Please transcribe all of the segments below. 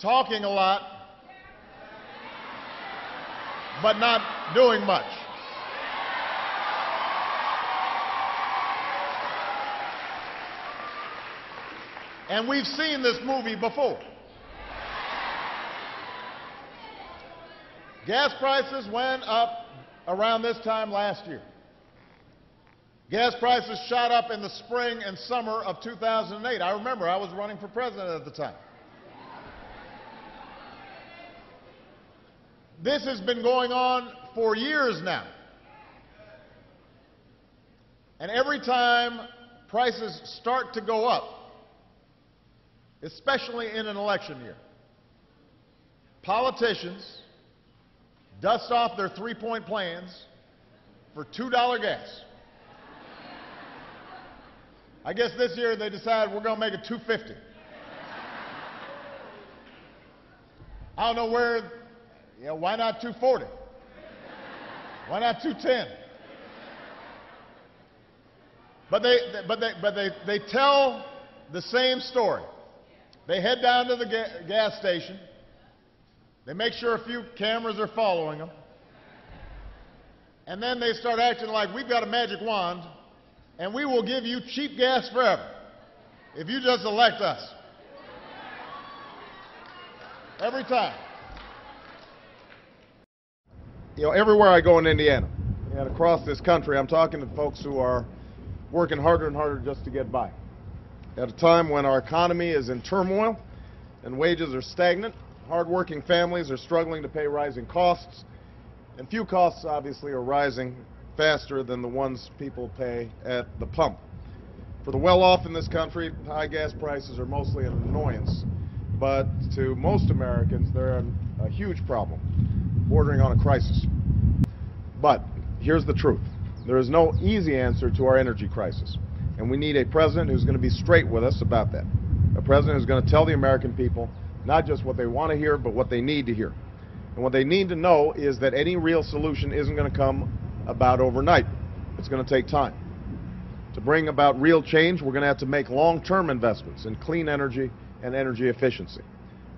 talking a lot, but not doing much. And we've seen this movie before. Gas prices went up around this time last year. Gas prices shot up in the spring and summer of 2008. I remember I was running for president at the time. This has been going on for years now. And every time prices start to go up, especially in an election year, politicians dust off their three-point plans for $2 gas. I guess this year they decided we're going to make it $2.50. I don't know where, why not $2.40? Why not $2.10? But they tell the same story. They head down to the gas station. They make sure a few cameras are following them. And then they start acting like we've got a magic wand and we will give you cheap gas forever if you just elect us. Every time. Everywhere I go in Indiana and across this country, I'm talking to folks who are working harder and harder just to get by. At a time when our economy is in turmoil and wages are stagnant, hard-working families are struggling to pay rising costs, and few costs obviously are rising faster than the ones people pay at the pump. For the well-off in this country, high gas prices are mostly an annoyance, but to most Americans, they're a huge problem, bordering on a crisis. But here's the truth. There is no easy answer to our energy crisis, and we need a president who's going to be straight with us about that. A president who's going to tell the American people not just what they want to hear, but what they need to hear. And what they need to know is that any real solution isn't going to come about overnight. It's going to take time. To bring about real change, we're going to have to make long-term investments in clean energy and energy efficiency.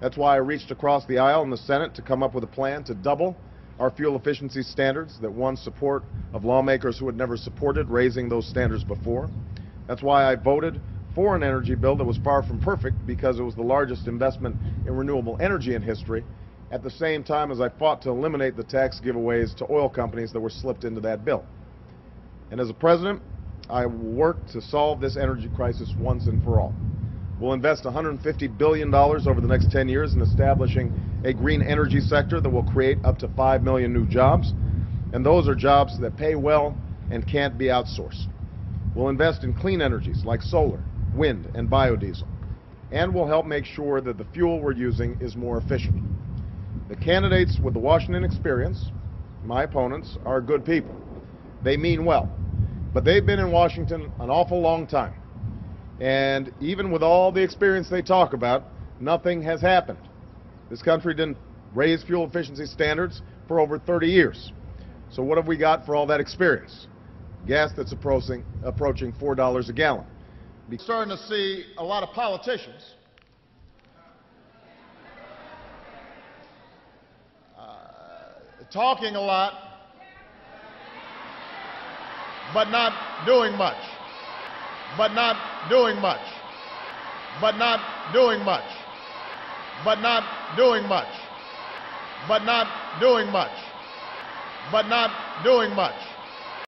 That's why I reached across the aisle in the Senate to come up with a plan to double our fuel efficiency standards that won support of lawmakers who had never supported raising those standards before. That's why I voted for an energy bill that was far from perfect, because it was the largest investment in renewable energy in history, at the same time as I fought to eliminate the tax giveaways to oil companies that were slipped into that bill. And as a president, I will work to solve this energy crisis once and for all. We'll invest $150 billion over the next 10 years in establishing a green energy sector that will create up to 5 million new jobs, and those are jobs that pay well and can't be outsourced. We'll invest in clean energies like solar, wind, and biodiesel, and we'll help make sure that the fuel we're using is more efficient. The candidates with the Washington experience, my opponents, are good people. They mean well, but they've been in Washington an awful long time. And even with all the experience they talk about, nothing has happened. This country didn't raise fuel efficiency standards for over 30 years. So what have we got for all that experience? Gas that's approaching $4 a gallon. We're starting to see a lot of politicians talking a lot, but not doing much. But not doing much. But not doing much. But not doing much. But not doing much. But not doing much.